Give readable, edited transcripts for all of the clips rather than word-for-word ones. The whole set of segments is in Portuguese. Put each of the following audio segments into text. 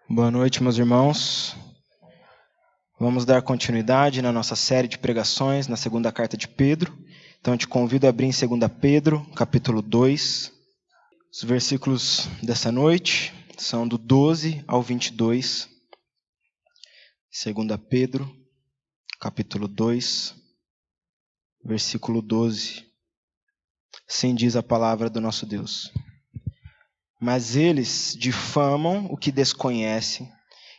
Boa noite, meus irmãos. Vamos dar continuidade na nossa série de pregações na segunda carta de Pedro. Então, eu te convido a abrir em 2 Pedro, capítulo 2. Os versículos dessa noite são do 12 ao 22. 2 Pedro, capítulo 2, versículo 12. Assim diz a palavra do nosso Deus. Mas eles difamam o que desconhecem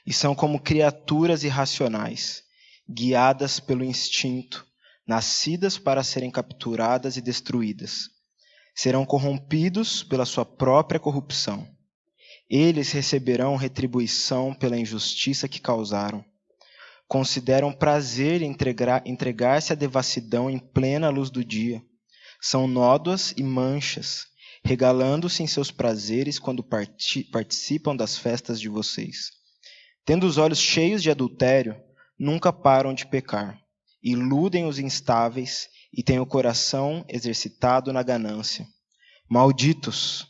e são como criaturas irracionais, guiadas pelo instinto, nascidas para serem capturadas e destruídas. Serão corrompidos pela sua própria corrupção. Eles receberão retribuição pela injustiça que causaram. Consideram prazer em entregar-se à devassidão em plena luz do dia. São nódoas e manchas, regalando-se em seus prazeres quando participam das festas de vocês. Tendo os olhos cheios de adultério, nunca param de pecar. Iludem os instáveis e têm o coração exercitado na ganância. Malditos!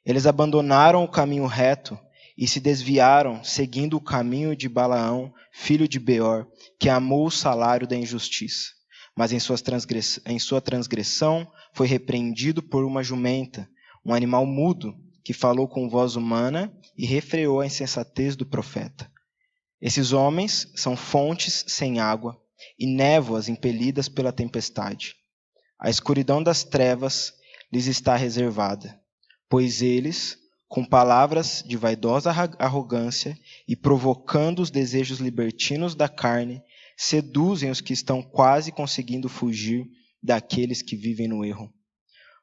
Eles abandonaram o caminho reto e se desviaram, seguindo o caminho de Balaão, filho de Beor, que amou o salário da injustiça. Mas em sua transgressão foi repreendido por uma jumenta, um animal mudo, que falou com voz humana e refreou a insensatez do profeta. Esses homens são fontes sem água e névoas impelidas pela tempestade. A escuridão das trevas lhes está reservada, pois eles, com palavras de vaidosa arrogância e provocando os desejos libertinos da carne, seduzem os que estão quase conseguindo fugir daqueles que vivem no erro.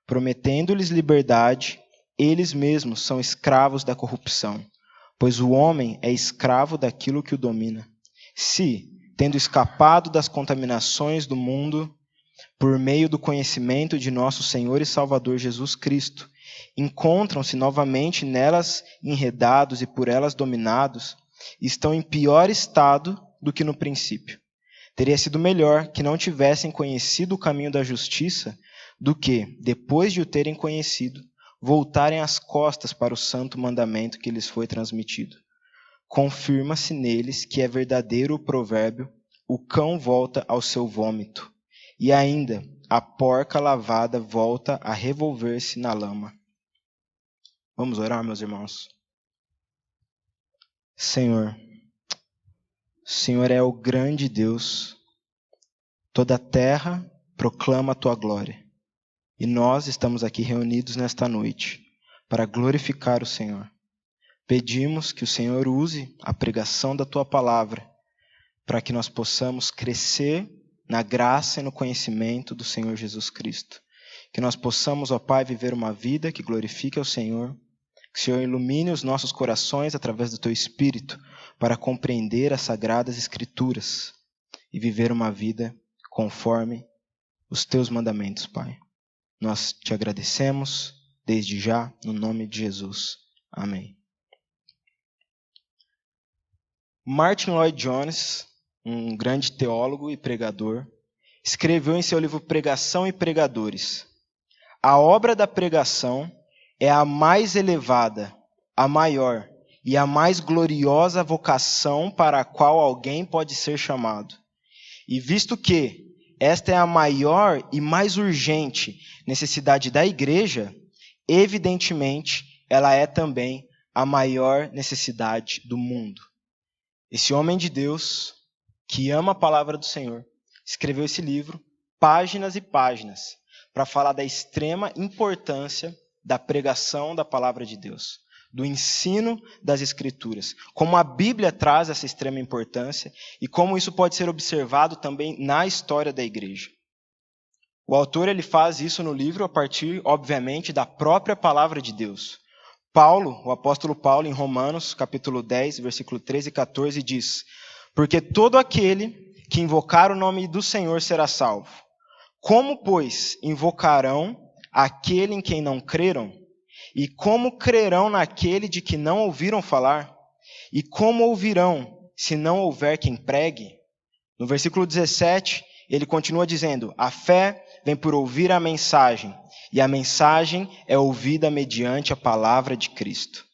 Prometendo-lhes liberdade, eles mesmos são escravos da corrupção, pois o homem é escravo daquilo que o domina. Se, tendo escapado das contaminações do mundo, por meio do conhecimento de nosso Senhor e Salvador Jesus Cristo, encontram-se novamente nelas enredados e por elas dominados, estão em pior estado do que no princípio. Teria sido melhor que não tivessem conhecido o caminho da justiça do que, depois de o terem conhecido, voltarem as costas para o santo mandamento que lhes foi transmitido. Confirma-se neles que é verdadeiro o provérbio: o cão volta ao seu vômito, e ainda a porca lavada volta a revolver-se na lama. Vamos orar, meus irmãos? Senhor, o Senhor é o grande Deus. Toda a terra proclama a tua glória. E nós estamos aqui reunidos nesta noite para glorificar o Senhor. Pedimos que o Senhor use a pregação da tua palavra para que nós possamos crescer na graça e no conhecimento do Senhor Jesus Cristo. Que nós possamos, ó Pai, viver uma vida que glorifique ao Senhor. Que o Senhor ilumine os nossos corações através do teu Espírito para compreender as sagradas Escrituras e viver uma vida conforme os teus mandamentos, Pai. Nós te agradecemos desde já, no nome de Jesus. Amém. Martin Lloyd-Jones, um grande teólogo e pregador, escreveu em seu livro Pregação e Pregadores: a obra da pregação é a mais elevada, a maior e a mais gloriosa vocação para a qual alguém pode ser chamado. E visto que esta é a maior e mais urgente necessidade da igreja, evidentemente, ela é também a maior necessidade do mundo. Esse homem de Deus, que ama a palavra do Senhor, escreveu esse livro, páginas e páginas, para falar da extrema importância da pregação da palavra de Deus, do ensino das Escrituras, como a Bíblia traz essa extrema importância e como isso pode ser observado também na história da igreja. O autor ele faz isso no livro a partir, obviamente, da própria palavra de Deus. Paulo, o apóstolo Paulo, em Romanos, capítulo 10, versículo 13 e 14, diz: porque todo aquele que invocar o nome do Senhor será salvo. Como, pois, invocarão aquele em quem não creram? E como crerão naquele de que não ouviram falar? E como ouvirão, se não houver quem pregue? No versículo 17, ele continua dizendo: a fé vem por ouvir a mensagem, e a mensagem é ouvida mediante a palavra de Cristo.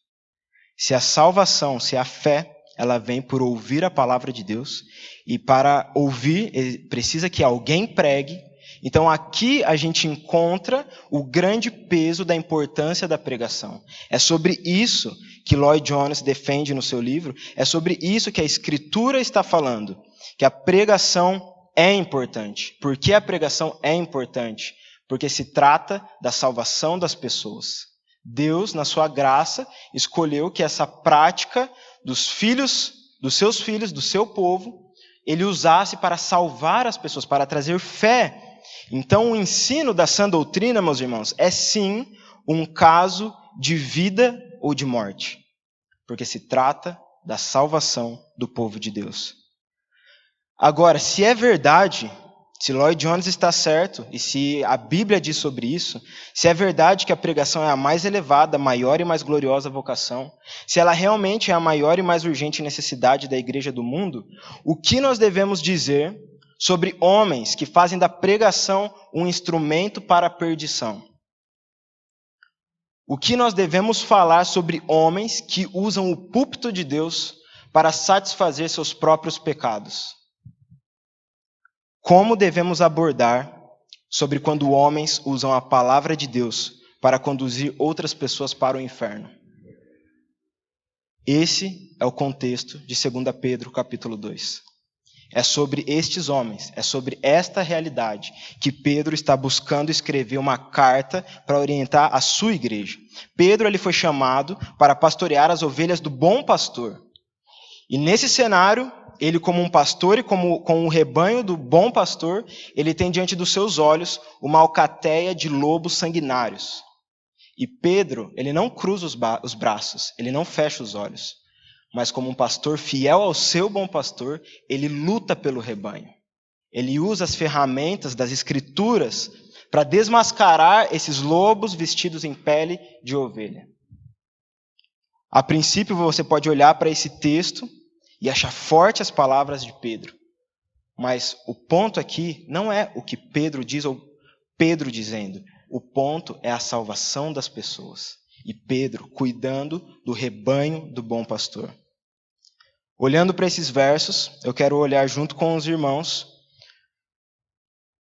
Se a salvação, se a fé, ela vem por ouvir a palavra de Deus, e para ouvir, precisa que alguém pregue. Então aqui a gente encontra o grande peso da importância da pregação. É sobre isso que Lloyd Jones defende no seu livro, é sobre isso que a Escritura está falando, que a pregação é importante. Por que a pregação é importante? Porque se trata da salvação das pessoas. Deus, na sua graça, escolheu que essa prática dos filhos, dos seus filhos, do seu povo, ele usasse para salvar as pessoas, para trazer fé. Então, o ensino da sã doutrina, meus irmãos, é sim um caso de vida ou de morte, porque se trata da salvação do povo de Deus. Agora, se é verdade, se Lloyd Jones está certo, e se a Bíblia diz sobre isso, se é verdade que a pregação é a mais elevada, maior e mais gloriosa vocação, se ela realmente é a maior e mais urgente necessidade da igreja do mundo, o que nós devemos dizer sobre homens que fazem da pregação um instrumento para a perdição? O que nós devemos falar sobre homens que usam o púlpito de Deus para satisfazer seus próprios pecados? Como devemos abordar sobre quando homens usam a palavra de Deus para conduzir outras pessoas para o inferno? Esse é o contexto de 2 Pedro, capítulo 2. É sobre estes homens, é sobre esta realidade que Pedro está buscando escrever uma carta para orientar a sua igreja. Pedro ele foi chamado para pastorear as ovelhas do bom pastor. E nesse cenário, ele como um pastor e com o rebanho do bom pastor, ele tem diante dos seus olhos uma alcateia de lobos sanguinários. E Pedro, ele não cruza os braços, ele não fecha os olhos. Mas como um pastor fiel ao seu bom pastor, ele luta pelo rebanho. Ele usa as ferramentas das escrituras para desmascarar esses lobos vestidos em pele de ovelha. A princípio você pode olhar para esse texto e achar forte as palavras de Pedro. Mas o ponto aqui não é o que Pedro diz ou Pedro dizendo. O ponto é a salvação das pessoas. E Pedro cuidando do rebanho do bom pastor. Olhando para esses versos, eu quero olhar junto com os irmãos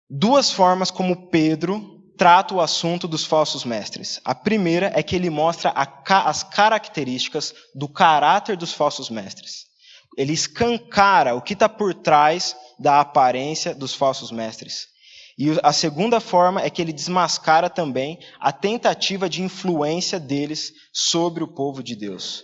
duas formas como Pedro trata o assunto dos falsos mestres. A primeira é que ele mostra as características do caráter dos falsos mestres. Ele escancara o que está por trás da aparência dos falsos mestres. E a segunda forma é que ele desmascara também a tentativa de influência deles sobre o povo de Deus.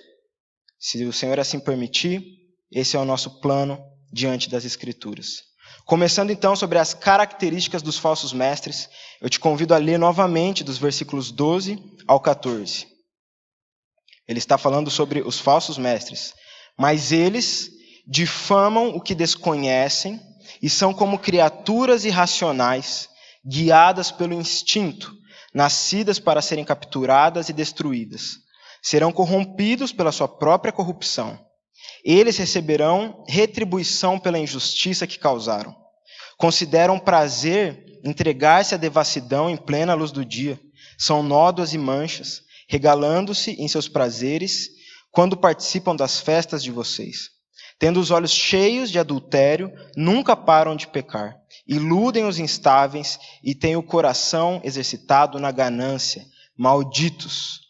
Se o Senhor assim permitir, esse é o nosso plano diante das Escrituras. Começando então sobre as características dos falsos mestres, eu te convido a ler novamente dos versículos 12 ao 14. Ele está falando sobre os falsos mestres. Mas eles difamam o que desconhecem e são como criaturas irracionais, guiadas pelo instinto, nascidas para serem capturadas e destruídas. Serão corrompidos pela sua própria corrupção. Eles receberão retribuição pela injustiça que causaram. Consideram prazer entregar-se à devassidão em plena luz do dia. São nódoas e manchas, regalando-se em seus prazeres quando participam das festas de vocês. Tendo os olhos cheios de adultério, nunca param de pecar. Iludem os instáveis e têm o coração exercitado na ganância. Malditos!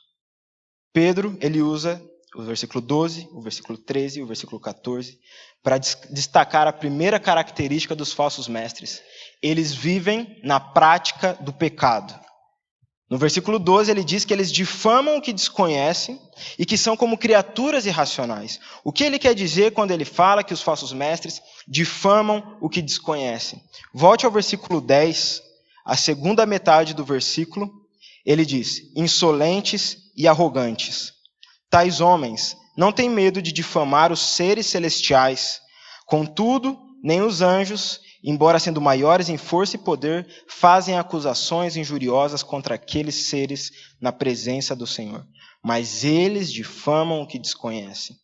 Pedro, ele usa o versículo 12, o versículo 13 e o versículo 14 para destacar a primeira característica dos falsos mestres. Eles vivem na prática do pecado. No versículo 12 ele diz que eles difamam o que desconhecem e que são como criaturas irracionais. O que ele quer dizer quando ele fala que os falsos mestres difamam o que desconhecem? Volte ao versículo 10, a segunda metade do versículo, ele diz: insolentes e arrogantes. Tais homens não têm medo de difamar os seres celestiais. Contudo, nem os anjos, embora sendo maiores em força e poder, fazem acusações injuriosas contra aqueles seres na presença do Senhor. Mas eles difamam o que desconhecem.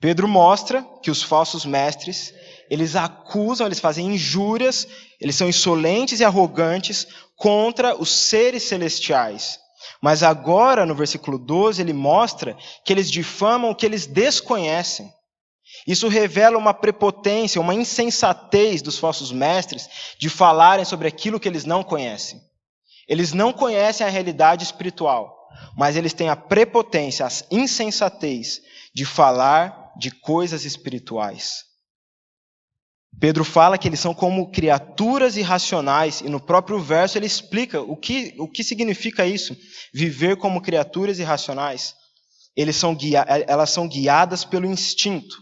Pedro mostra que os falsos mestres, eles acusam, eles fazem injúrias, eles são insolentes e arrogantes contra os seres celestiais. Mas agora, no versículo 12, ele mostra que eles difamam o que eles desconhecem. Isso revela uma prepotência, uma insensatez dos falsos mestres de falarem sobre aquilo que eles não conhecem. Eles não conhecem a realidade espiritual, mas eles têm a prepotência, a insensatez de falar de coisas espirituais. Pedro fala que eles são como criaturas irracionais, e no próprio verso ele explica o que significa isso, viver como criaturas irracionais. Elas são guiadas pelo instinto.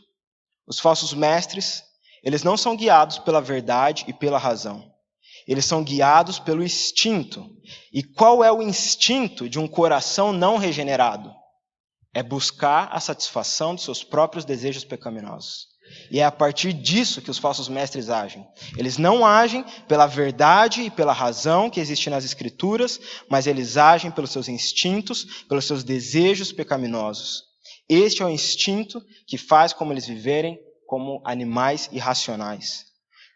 Os falsos mestres, eles não são guiados pela verdade e pela razão. Eles são guiados pelo instinto. E qual é o instinto de um coração não regenerado? É buscar a satisfação dos seus próprios desejos pecaminosos. E é a partir disso que os falsos mestres agem. Eles não agem pela verdade e pela razão que existe nas Escrituras, mas eles agem pelos seus instintos, pelos seus desejos pecaminosos. Este é o instinto que faz como eles viverem como animais irracionais.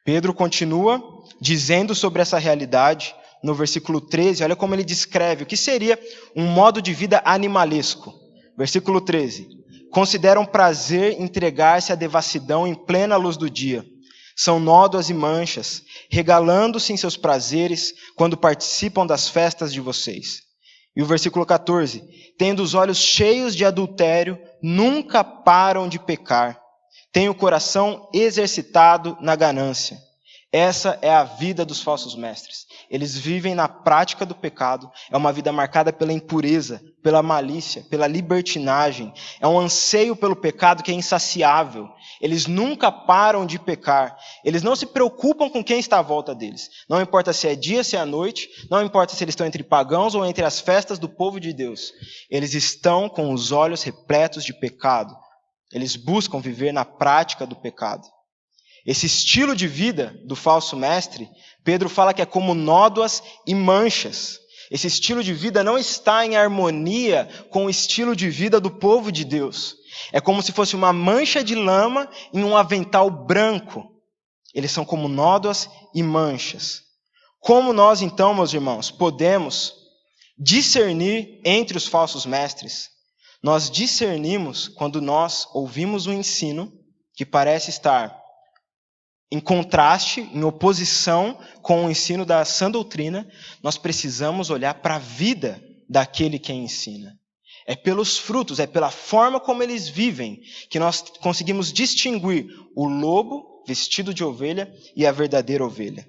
Pedro continua dizendo sobre essa realidade no versículo 13. Olha como ele descreve o que seria um modo de vida animalesco. Versículo 13. Consideram prazer entregar-se à devassidão em plena luz do dia. São nódoas e manchas, regalando-se em seus prazeres quando participam das festas de vocês. E o versículo 14. Tendo os olhos cheios de adultério, nunca param de pecar. Têm o coração exercitado na ganância. Essa é a vida dos falsos mestres. Eles vivem na prática do pecado. É uma vida marcada pela impureza, pela malícia, pela libertinagem. É um anseio pelo pecado que é insaciável. Eles nunca param de pecar. Eles não se preocupam com quem está à volta deles. Não importa se é dia, se é noite. Não importa se eles estão entre pagãos ou entre as festas do povo de Deus. Eles estão com os olhos repletos de pecado. Eles buscam viver na prática do pecado. Esse estilo de vida do falso mestre, Pedro fala que é como nódoas e manchas. Esse estilo de vida não está em harmonia com o estilo de vida do povo de Deus. É como se fosse uma mancha de lama em um avental branco. Eles são como nódoas e manchas. Como nós, então, meus irmãos, podemos discernir entre os falsos mestres? Nós discernimos quando nós ouvimos um ensino que parece estar em contraste, em oposição com o ensino da sã doutrina. Nós precisamos olhar para a vida daquele que ensina. É pelos frutos, é pela forma como eles vivem, que nós conseguimos distinguir o lobo vestido de ovelha e a verdadeira ovelha.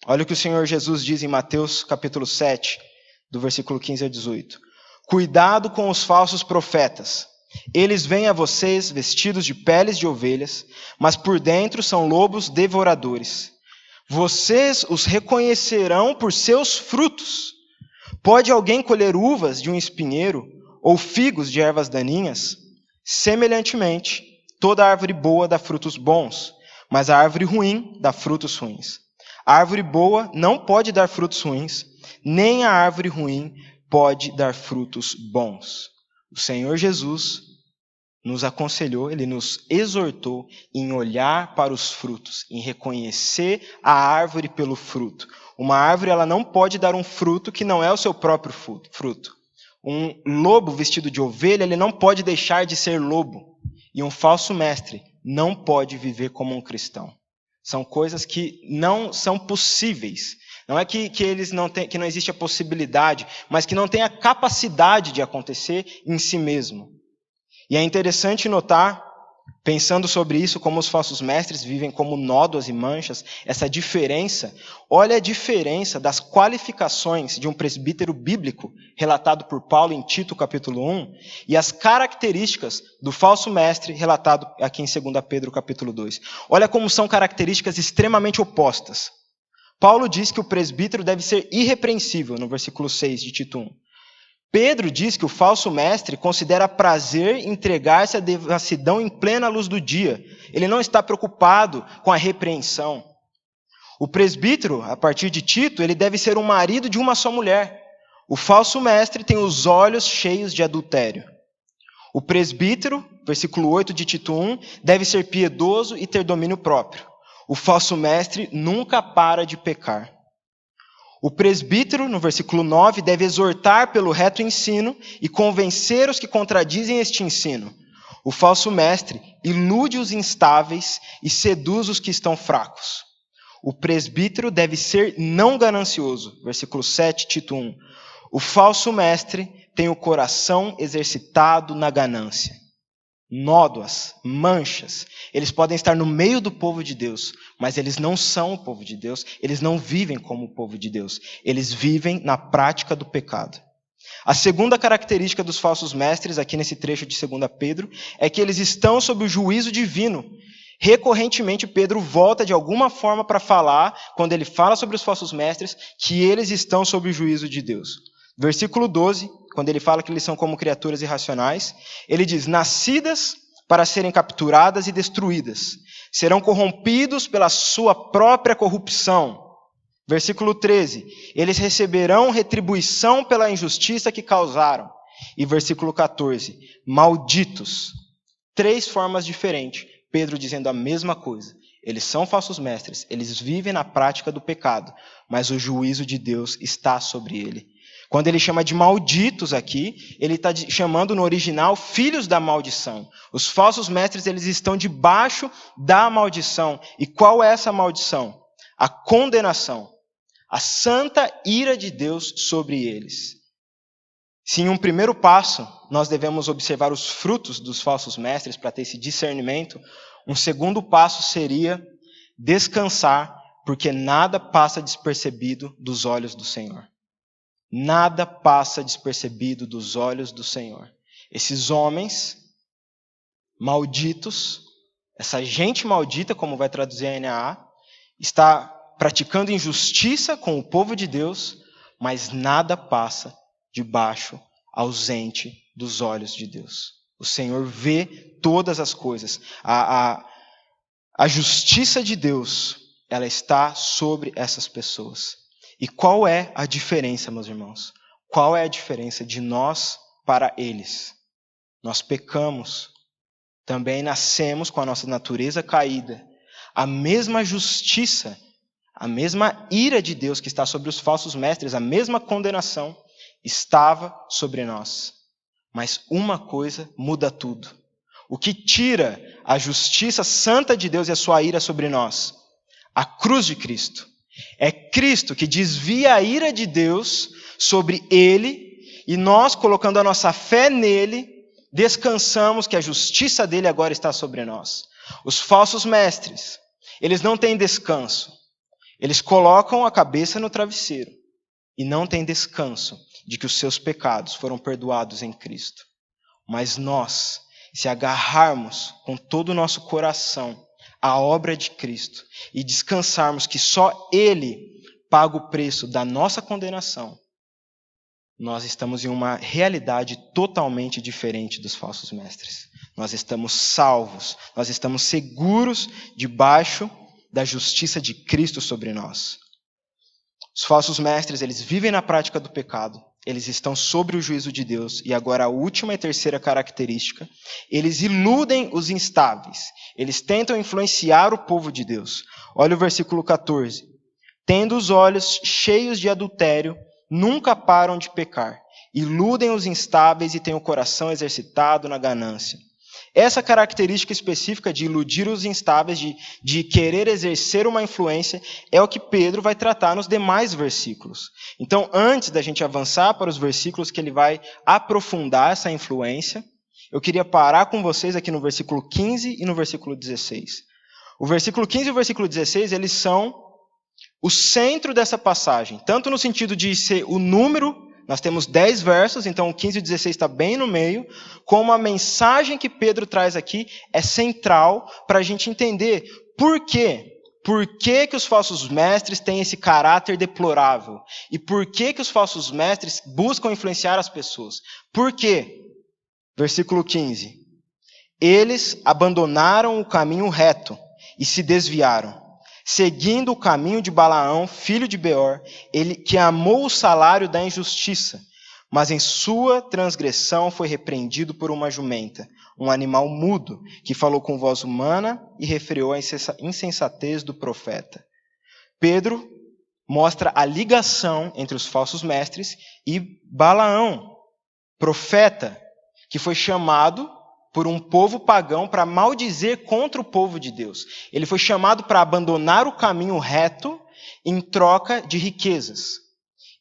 Olha o que o Senhor Jesus diz em Mateus capítulo 7, do versículo 15 a 18. Cuidado com os falsos profetas. Eles vêm a vocês vestidos de peles de ovelhas, mas por dentro são lobos devoradores. Vocês os reconhecerão por seus frutos. Pode alguém colher uvas de um espinheiro ou figos de ervas daninhas? Semelhantemente, toda árvore boa dá frutos bons, mas a árvore ruim dá frutos ruins. A árvore boa não pode dar frutos ruins, nem a árvore ruim pode dar frutos bons. O Senhor Jesus nos aconselhou, Ele nos exortou em olhar para os frutos, em reconhecer a árvore pelo fruto. Uma árvore ela não pode dar um fruto que não é o seu próprio fruto. Um lobo vestido de ovelha, ele não pode deixar de ser lobo. E um falso mestre não pode viver como um cristão. São coisas que não são possíveis. Não é que eles não têm, que não existe a possibilidade, mas que não tem a capacidade de acontecer em si mesmo. E é interessante notar, pensando sobre isso, como os falsos mestres vivem como nódoas e manchas, essa diferença. Olha a diferença das qualificações de um presbítero bíblico, relatado por Paulo em Tito capítulo 1, e as características do falso mestre, relatado aqui em 2 Pedro capítulo 2. Olha como são características extremamente opostas. Paulo diz que o presbítero deve ser irrepreensível, no versículo 6 de Tito 1. Pedro diz que o falso mestre considera prazer entregar-se à devassidão em plena luz do dia. Ele não está preocupado com a repreensão. O presbítero, a partir de Tito, ele deve ser um marido de uma só mulher. O falso mestre tem os olhos cheios de adultério. O presbítero, versículo 8 de Tito 1, deve ser piedoso e ter domínio próprio. O falso mestre nunca para de pecar. O presbítero, no versículo 9, deve exortar pelo reto ensino e convencer os que contradizem este ensino. O falso mestre ilude os instáveis e seduz os que estão fracos. O presbítero deve ser não ganancioso. Versículo 7, Tito 1. O falso mestre tem o coração exercitado na ganância. Nódoas, manchas, eles podem estar no meio do povo de Deus, mas eles não são o povo de Deus, eles não vivem como o povo de Deus, eles vivem na prática do pecado. A segunda característica dos falsos mestres, aqui nesse trecho de 2 Pedro, é que eles estão sob o juízo divino. Recorrentemente, Pedro volta de alguma forma para falar, quando ele fala sobre os falsos mestres, que eles estão sob o juízo de Deus. Versículo 12, quando ele fala que eles são como criaturas irracionais, ele diz, nascidas para serem capturadas e destruídas, serão corrompidos pela sua própria corrupção. Versículo 13, eles receberão retribuição pela injustiça que causaram. E versículo 14, malditos. 3 formas diferentes, Pedro dizendo a mesma coisa. Eles são falsos mestres, eles vivem na prática do pecado, mas o juízo de Deus está sobre ele. Quando ele chama de malditos aqui, ele está chamando no original filhos da maldição. Os falsos mestres, eles estão debaixo da maldição. E qual é essa maldição? A condenação. A santa ira de Deus sobre eles. Se em um primeiro passo nós devemos observar os frutos dos falsos mestres para ter esse discernimento, um segundo passo seria descansar, porque nada passa despercebido dos olhos do Senhor. Nada passa despercebido dos olhos do Senhor. Esses homens malditos, essa gente maldita, como vai traduzir a NAA, está praticando injustiça com o povo de Deus, mas nada passa debaixo, ausente dos olhos de Deus. O Senhor vê todas as coisas. A justiça de Deus, ela está sobre essas pessoas. E qual é a diferença, meus irmãos? Qual é a diferença de nós para eles? Nós pecamos, também nascemos com a nossa natureza caída. A mesma justiça, a mesma ira de Deus que está sobre os falsos mestres, a mesma condenação, estava sobre nós. Mas uma coisa muda tudo. O que tira a justiça santa de Deus e a sua ira sobre nós? A cruz de Cristo. É Cristo que desvia a ira de Deus sobre ele, e nós, colocando a nossa fé nele, descansamos que a justiça dele agora está sobre nós. Os falsos mestres, eles não têm descanso. Eles colocam a cabeça no travesseiro e não têm descanso de que os seus pecados foram perdoados em Cristo. Mas nós, se agarrarmos com todo o nosso coração a obra de Cristo e descansarmos que só Ele paga o preço da nossa condenação, nós estamos em uma realidade totalmente diferente dos falsos mestres. Nós estamos salvos, nós estamos seguros debaixo da justiça de Cristo sobre nós. Os falsos mestres, eles vivem na prática do pecado, eles estão sobre o juízo de Deus. E agora a última e terceira característica, eles iludem os instáveis. Eles tentam influenciar o povo de Deus. Olha o versículo 14. Tendo os olhos cheios de adultério, nunca param de pecar. Iludem os instáveis e têm o coração exercitado na ganância. Essa característica específica de iludir os instáveis, de querer exercer uma influência, é o que Pedro vai tratar nos demais versículos. Então, antes da gente avançar para os versículos que ele vai aprofundar essa influência, eu queria parar com vocês aqui no versículo 15 e no versículo 16. O versículo 15 e o versículo 16, eles são o centro dessa passagem, tanto no sentido de ser o número. Nós temos 10 versos, então o 15 e o 16 está bem no meio, como a mensagem que Pedro traz aqui é central para a gente entender por quê. Por que os falsos mestres têm esse caráter deplorável? E por que os falsos mestres buscam influenciar as pessoas? Por quê? Versículo 15. Eles abandonaram o caminho reto e se desviaram, seguindo o caminho de Balaão, filho de Beor, ele que amou o salário da injustiça, mas em sua transgressão foi repreendido por uma jumenta, um animal mudo, que falou com voz humana e refreou a insensatez do profeta. Pedro mostra a ligação entre os falsos mestres e Balaão, profeta, que foi chamado por um povo pagão para maldizer contra o povo de Deus. Ele foi chamado para abandonar o caminho reto em troca de riquezas.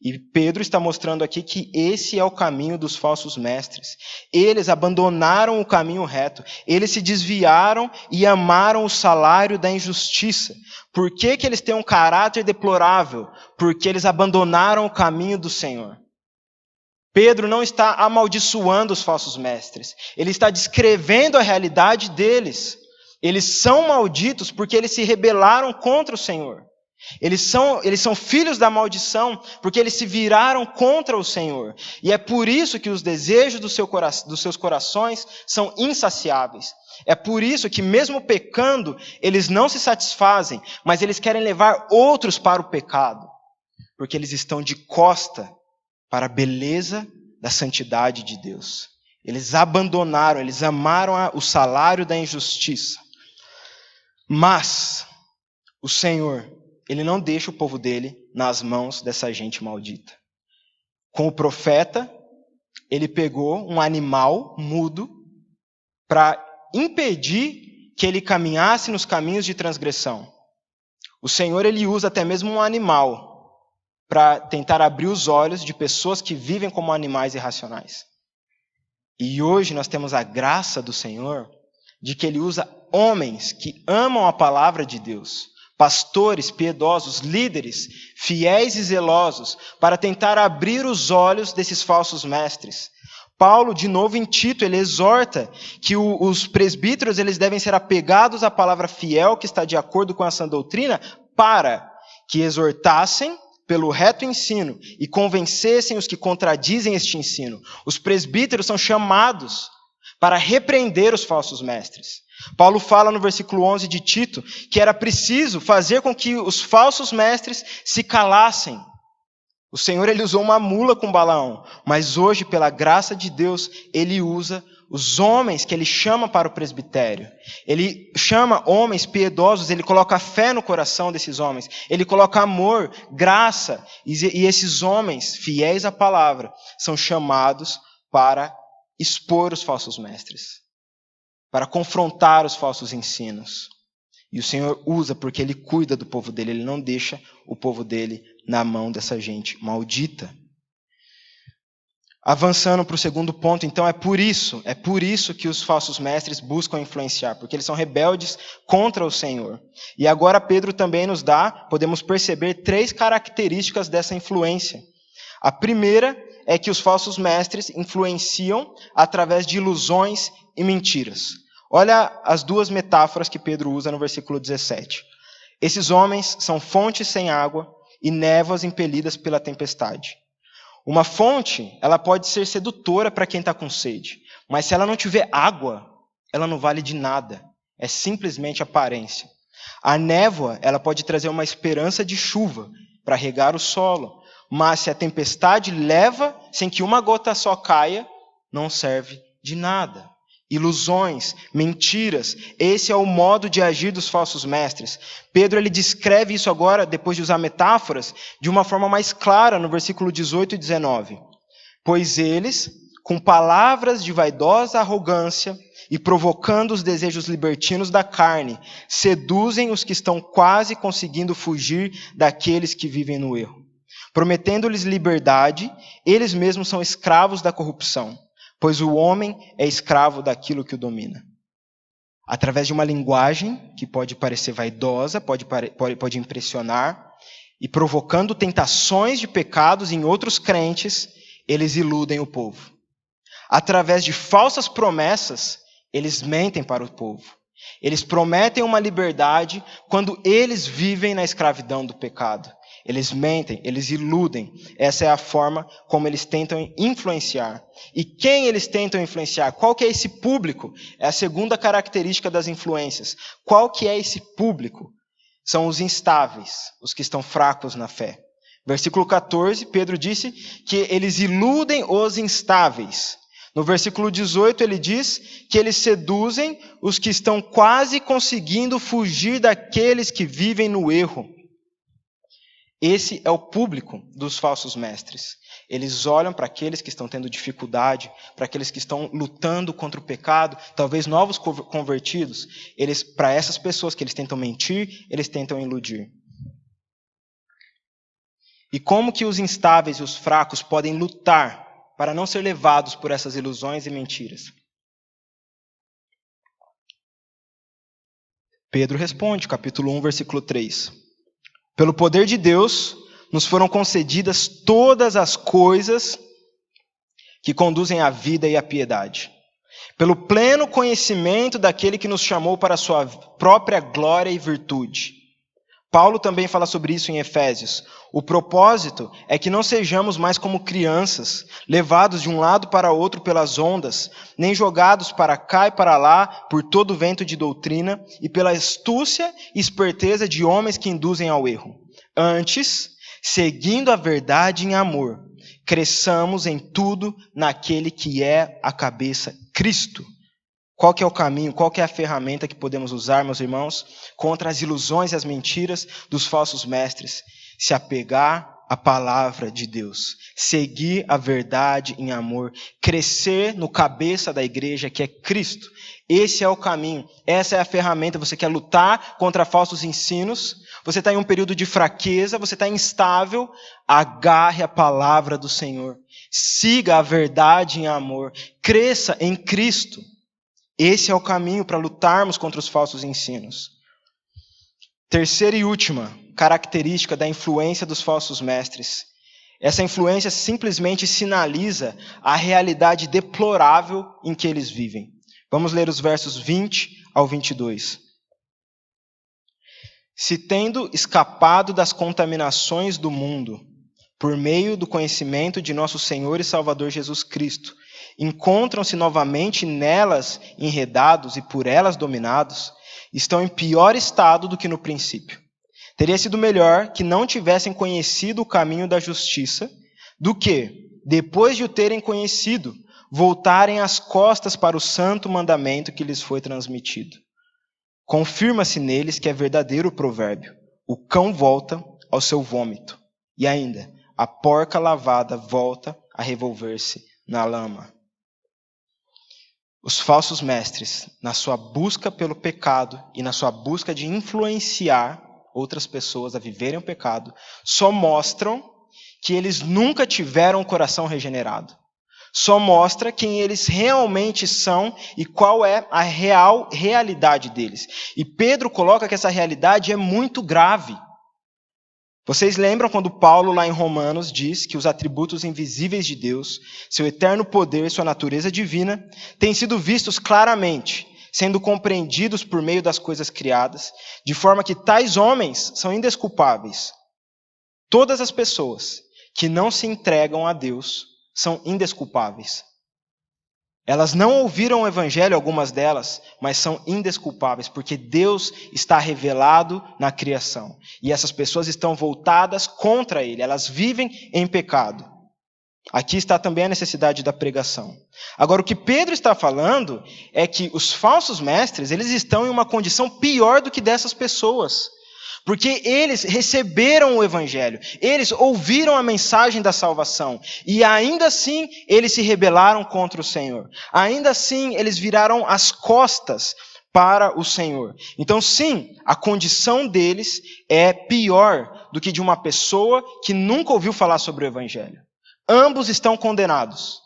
E Pedro está mostrando aqui que esse é o caminho dos falsos mestres. Eles abandonaram o caminho reto. Eles se desviaram e amaram o salário da injustiça. Por que eles têm um caráter deplorável? Porque eles abandonaram o caminho do Senhor. Pedro não está amaldiçoando os falsos mestres. Ele está descrevendo a realidade deles. Eles são malditos porque eles se rebelaram contra o Senhor. Eles são filhos da maldição porque eles se viraram contra o Senhor. E é por isso que os desejos dos seus corações são insaciáveis. É por isso que mesmo pecando, eles não se satisfazem, mas eles querem levar outros para o pecado. Porque eles estão de costa para a beleza da santidade de Deus. Eles abandonaram, eles amaram o salário da injustiça. Mas o Senhor, Ele não deixa o povo dele nas mãos dessa gente maldita. Com o profeta, ele pegou um animal mudo para impedir que ele caminhasse nos caminhos de transgressão. O Senhor, ele usa até mesmo um animal para tentar abrir os olhos de pessoas que vivem como animais irracionais. E hoje nós temos a graça do Senhor de que Ele usa homens que amam a palavra de Deus, pastores piedosos, líderes, fiéis e zelosos, para tentar abrir os olhos desses falsos mestres. Paulo, de novo em Tito, ele exorta que os presbíteros eles devem ser apegados à palavra fiel que está de acordo com a sã doutrina, para que exortassem pelo reto ensino e convencessem os que contradizem este ensino. Os presbíteros são chamados para repreender os falsos mestres. Paulo fala no versículo 11 de Tito que era preciso fazer com que os falsos mestres se calassem. O Senhor, ele usou uma mula com Balaão, mas hoje, pela graça de Deus, ele usa os homens que ele chama para o presbitério. Ele chama homens piedosos, ele coloca fé no coração desses homens, ele coloca amor, graça, e esses homens, fiéis à palavra, são chamados para expor os falsos mestres, para confrontar os falsos ensinos. E o Senhor usa porque Ele cuida do povo dele, Ele não deixa o povo dele na mão dessa gente maldita. Avançando para o segundo ponto, então, é por isso que os falsos mestres buscam influenciar, porque eles são rebeldes contra o Senhor. E agora Pedro também nos dá, podemos perceber, 3 características dessa influência. A primeira é que os falsos mestres influenciam através de ilusões e mentiras. Olha as 2 metáforas que Pedro usa no versículo 17. Esses homens são fontes sem água e névoas impelidas pela tempestade. Uma fonte, ela pode ser sedutora para quem está com sede, mas se ela não tiver água, ela não vale de nada. É simplesmente aparência. A névoa, ela pode trazer uma esperança de chuva para regar o solo, mas se a tempestade leva sem que uma gota só caia, não serve de nada. Ilusões, mentiras, esse é o modo de agir dos falsos mestres. Pedro ele descreve isso agora, depois de usar metáforas, de uma forma mais clara no versículo 18 e 19. Pois eles, com palavras de vaidosa arrogância e provocando os desejos libertinos da carne, seduzem os que estão quase conseguindo fugir daqueles que vivem no erro. Prometendo-lhes liberdade, eles mesmos são escravos da corrupção. Pois o homem é escravo daquilo que o domina. Através de uma linguagem que pode parecer vaidosa, pode impressionar, e provocando tentações de pecados em outros crentes, eles iludem o povo. Através de falsas promessas, eles mentem para o povo. Eles prometem uma liberdade quando eles vivem na escravidão do pecado. Eles mentem, eles iludem. Essa é a forma como eles tentam influenciar. E quem eles tentam influenciar? Qual que é esse público? É a segunda característica das influências. Qual que é esse público? São os instáveis, os que estão fracos na fé. Versículo 14, Pedro disse que eles iludem os instáveis. No versículo 18 ele diz que eles seduzem os que estão quase conseguindo fugir daqueles que vivem no erro. Esse é o público dos falsos mestres. Eles olham para aqueles que estão tendo dificuldade, para aqueles que estão lutando contra o pecado, talvez novos convertidos. Para essas pessoas que eles tentam mentir, eles tentam iludir. E como que os instáveis e os fracos podem lutar para não ser levados por essas ilusões e mentiras? Pedro responde, capítulo 1, versículo 3. Pelo poder de Deus, nos foram concedidas todas as coisas que conduzem à vida e à piedade. Pelo pleno conhecimento daquele que nos chamou para a sua própria glória e virtude. Paulo também fala sobre isso em Efésios. O propósito é que não sejamos mais como crianças, levados de um lado para outro pelas ondas, nem jogados para cá e para lá por todo vento de doutrina e pela astúcia e esperteza de homens que induzem ao erro. Antes, seguindo a verdade em amor, cresçamos em tudo naquele que é a cabeça, Cristo. Qual que é o caminho, qual que é a ferramenta que podemos usar, meus irmãos, contra as ilusões e as mentiras dos falsos mestres? Se apegar à palavra de Deus, seguir a verdade em amor, crescer no cabeça da igreja, que é Cristo. Esse é o caminho, essa é a ferramenta. Você quer lutar contra falsos ensinos, você está em um período de fraqueza, você está instável, agarre a palavra do Senhor. Siga a verdade em amor, cresça em Cristo. Esse é o caminho para lutarmos contra os falsos ensinos. Terceira e última característica da influência dos falsos mestres. Essa influência simplesmente sinaliza a realidade deplorável em que eles vivem. Vamos ler os versos 20 ao 22. Se tendo escapado das contaminações do mundo, por meio do conhecimento de nosso Senhor e Salvador Jesus Cristo, encontram-se novamente nelas enredados e por elas dominados, estão em pior estado do que no princípio. Teria sido melhor que não tivessem conhecido o caminho da justiça, do que, depois de o terem conhecido, voltarem as costas para o santo mandamento que lhes foi transmitido. Confirma-se neles que é verdadeiro o provérbio: o cão volta ao seu vômito, e ainda, a porca lavada volta a revolver-se na lama. Os falsos mestres, na sua busca pelo pecado e na sua busca de influenciar outras pessoas a viverem o pecado, só mostram que eles nunca tiveram um coração regenerado. Só mostra quem eles realmente são e qual é a realidade deles. E Pedro coloca que essa realidade é muito grave. Vocês lembram quando Paulo, lá em Romanos, diz que os atributos invisíveis de Deus, seu eterno poder, sua natureza divina, têm sido vistos claramente, sendo compreendidos por meio das coisas criadas, de forma que tais homens são indesculpáveis. Todas as pessoas que não se entregam a Deus são indesculpáveis. Elas não ouviram o evangelho, algumas delas, mas são indesculpáveis, porque Deus está revelado na criação. E essas pessoas estão voltadas contra Ele, elas vivem em pecado. Aqui está também a necessidade da pregação. Agora, o que Pedro está falando é que os falsos mestres, eles estão em uma condição pior do que dessas pessoas. Porque eles receberam o evangelho, eles ouviram a mensagem da salvação, e ainda assim eles se rebelaram contra o Senhor. Ainda assim eles viraram as costas para o Senhor. Então sim, a condição deles é pior do que de uma pessoa que nunca ouviu falar sobre o evangelho. Ambos estão condenados,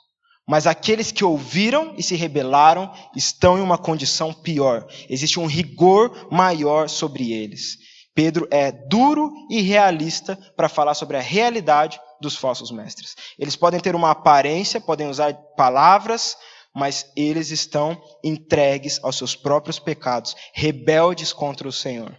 mas aqueles que ouviram e se rebelaram estão em uma condição pior. Existe um rigor maior sobre eles. Pedro é duro e realista para falar sobre a realidade dos falsos mestres. Eles podem ter uma aparência, podem usar palavras, mas eles estão entregues aos seus próprios pecados, rebeldes contra o Senhor.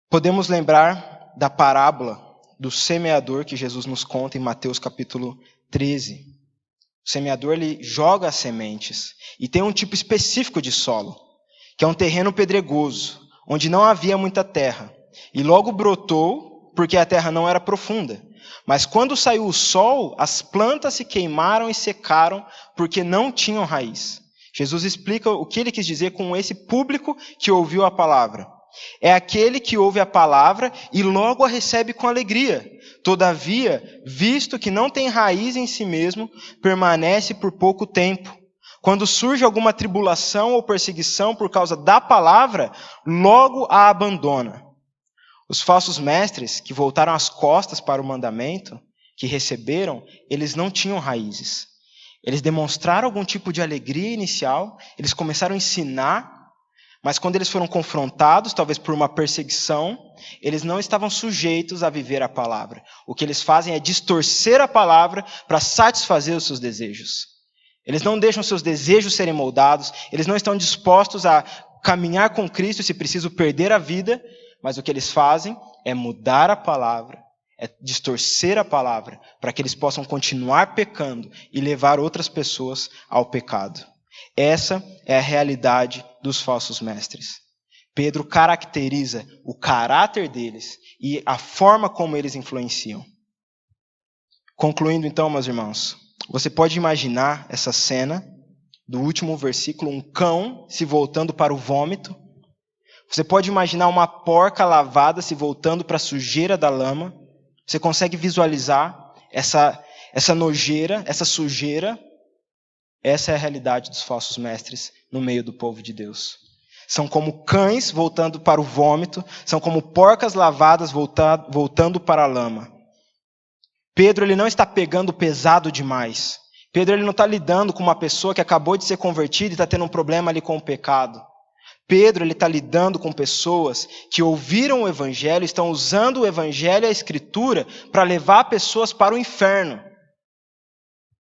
Podemos lembrar da parábola do semeador que Jesus nos conta em Mateus capítulo 13. O semeador, ele joga as sementes e tem um tipo específico de solo, que é um terreno pedregoso, onde não havia muita terra. E logo brotou, porque a terra não era profunda. Mas quando saiu o sol, as plantas se queimaram e secaram, porque não tinham raiz. Jesus explica o que ele quis dizer com esse público que ouviu a palavra. É aquele que ouve a palavra e logo a recebe com alegria. Todavia, visto que não tem raiz em si mesmo, permanece por pouco tempo. Quando surge alguma tribulação ou perseguição por causa da palavra, logo a abandona. Os falsos mestres, que voltaram as costas para o mandamento que receberam, eles não tinham raízes. Eles demonstraram algum tipo de alegria inicial, eles começaram a ensinar, mas quando eles foram confrontados, talvez por uma perseguição, eles não estavam sujeitos a viver a palavra. O que eles fazem é distorcer a palavra para satisfazer os seus desejos. Eles não deixam seus desejos serem moldados, eles não estão dispostos a caminhar com Cristo se preciso perder a vida, mas o que eles fazem é mudar a palavra, é distorcer a palavra, para que eles possam continuar pecando e levar outras pessoas ao pecado. Essa é a realidade dos falsos mestres. Pedro caracteriza o caráter deles e a forma como eles influenciam. Concluindo então, meus irmãos, você pode imaginar essa cena do último versículo, um cão se voltando para o vômito. Você pode imaginar uma porca lavada se voltando para a sujeira da lama. Você consegue visualizar essa nojeira, essa sujeira? Essa é a realidade dos falsos mestres no meio do povo de Deus. São como cães voltando para o vômito, são como porcas lavadas voltando para a lama. Pedro ele não está pegando pesado demais. Pedro ele não está lidando com uma pessoa que acabou de ser convertida e está tendo um problema ali com o pecado. Pedro ele está lidando com pessoas que ouviram o Evangelho, estão usando o Evangelho e a Escritura para levar pessoas para o inferno.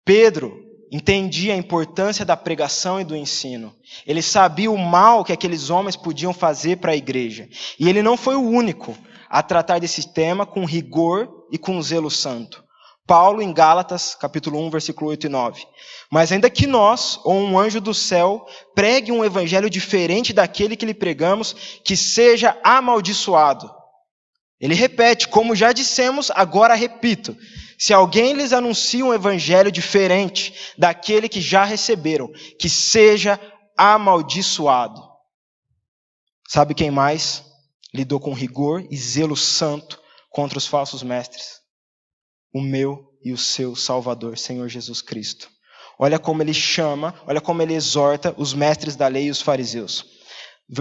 Pedro entendia a importância da pregação e do ensino. Ele sabia o mal que aqueles homens podiam fazer para a igreja. E ele não foi o único a tratar desse tema com rigor e com zelo santo. Paulo, em Gálatas, capítulo 1, versículo 8 e 9. Mas ainda que nós, ou um anjo do céu, pregue um evangelho diferente daquele que lhe pregamos, que seja amaldiçoado. Ele repete, como já dissemos, agora repito. Se alguém lhes anuncia um evangelho diferente daquele que já receberam, que seja amaldiçoado. Sabe quem mais lidou com rigor e zelo santo contra os falsos mestres? O meu e o seu Salvador, Senhor Jesus Cristo. Olha como ele chama, olha como ele exorta os mestres da lei e os fariseus.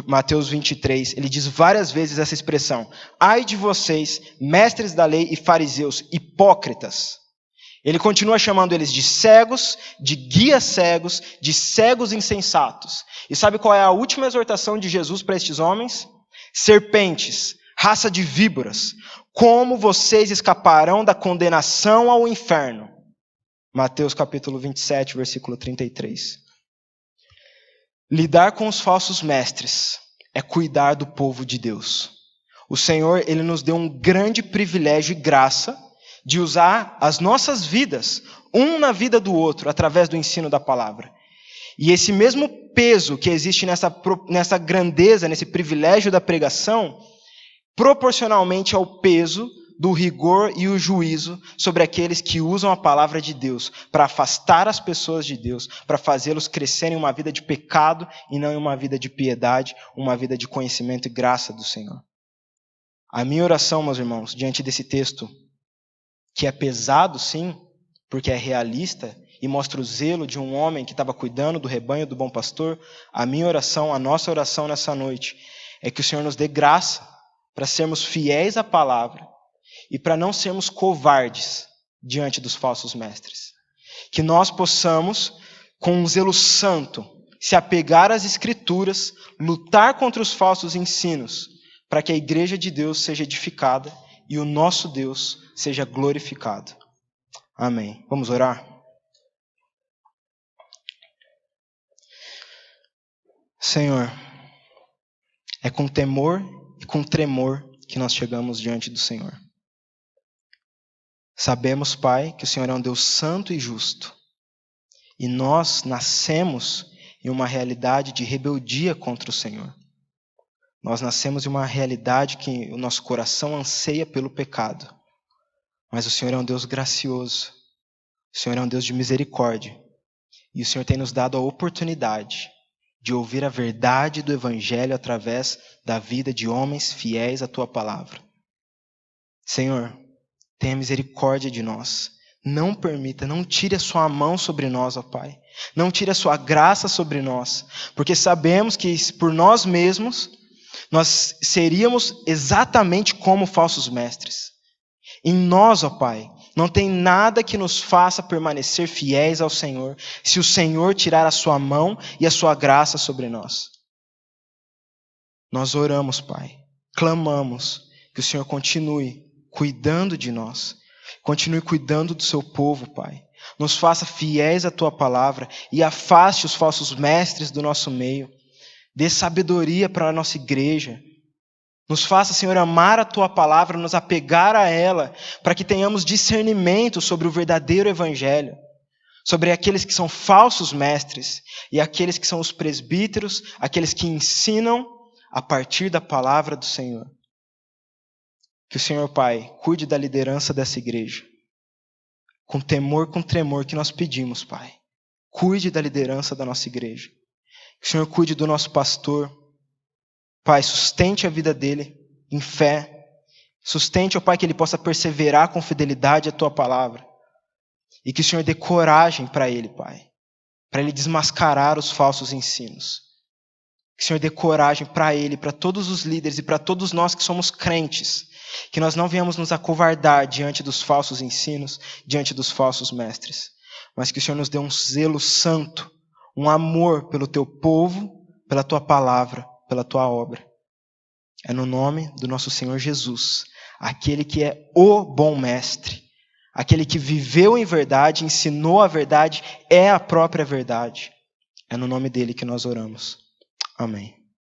Mateus 23, ele diz várias vezes essa expressão. Ai de vocês, mestres da lei e fariseus, hipócritas. Ele continua chamando eles de cegos, de guias cegos, de cegos insensatos. E sabe qual é a última exortação de Jesus para estes homens? Serpentes, raça de víboras, como vocês escaparão da condenação ao inferno? Mateus capítulo 27, versículo 33. Lidar com os falsos mestres é cuidar do povo de Deus. O Senhor, ele nos deu um grande privilégio e graça de usar as nossas vidas, um na vida do outro, através do ensino da palavra. E esse mesmo peso que existe nessa grandeza, nesse privilégio da pregação, proporcionalmente ao peso do rigor e o juízo sobre aqueles que usam a palavra de Deus para afastar as pessoas de Deus, para fazê-los crescerem em uma vida de pecado e não em uma vida de piedade, uma vida de conhecimento e graça do Senhor. A minha oração, meus irmãos, diante desse texto, que é pesado sim, porque é realista e mostra o zelo de um homem que estava cuidando do rebanho do bom pastor, a minha oração, a nossa oração nessa noite, é que o Senhor nos dê graça para sermos fiéis à palavra e para não sermos covardes diante dos falsos mestres. Que nós possamos, com um zelo santo, se apegar às Escrituras, lutar contra os falsos ensinos, para que a igreja de Deus seja edificada e o nosso Deus seja glorificado. Amém. Vamos orar? Senhor, é com temor e com tremor que nós chegamos diante do Senhor. Sabemos, Pai, que o Senhor é um Deus santo e justo. E nós nascemos em uma realidade de rebeldia contra o Senhor. Nós nascemos em uma realidade que o nosso coração anseia pelo pecado. Mas o Senhor é um Deus gracioso. O Senhor é um Deus de misericórdia. E o Senhor tem nos dado a oportunidade de ouvir a verdade do Evangelho através da vida de homens fiéis à tua palavra. Senhor, tenha misericórdia de nós. Não permita, não tire a sua mão sobre nós, ó Pai. Não tire a sua graça sobre nós, porque sabemos que por nós mesmos nós seríamos exatamente como falsos mestres. Em nós, ó Pai, não tem nada que nos faça permanecer fiéis ao Senhor, se o Senhor tirar a sua mão e a sua graça sobre nós. Nós oramos, Pai, clamamos que o Senhor continue cuidando de nós, continue cuidando do seu povo, Pai. Nos faça fiéis à tua palavra e afaste os falsos mestres do nosso meio. Dê sabedoria para a nossa igreja. Nos faça, Senhor, amar a tua palavra, nos apegar a ela, para que tenhamos discernimento sobre o verdadeiro evangelho, sobre aqueles que são falsos mestres e aqueles que são os presbíteros, aqueles que ensinam a partir da palavra do Senhor. Que o Senhor, Pai, cuide da liderança dessa igreja. Com temor, com tremor que nós pedimos, Pai. Cuide da liderança da nossa igreja. Que o Senhor cuide do nosso pastor. Pai, sustente a vida dele em fé. Sustente, ó Pai, que ele possa perseverar com fidelidade à tua palavra. E que o Senhor dê coragem para ele, Pai. Para ele desmascarar os falsos ensinos. Que o Senhor dê coragem para ele, para todos os líderes e para todos nós que somos crentes. Que nós não venhamos nos acovardar diante dos falsos ensinos, diante dos falsos mestres. Mas que o Senhor nos dê um zelo santo, um amor pelo teu povo, pela tua palavra, pela tua obra. É no nome do nosso Senhor Jesus, aquele que é o bom mestre, aquele que viveu em verdade, ensinou a verdade, é a própria verdade. É no nome dele que nós oramos. Amém.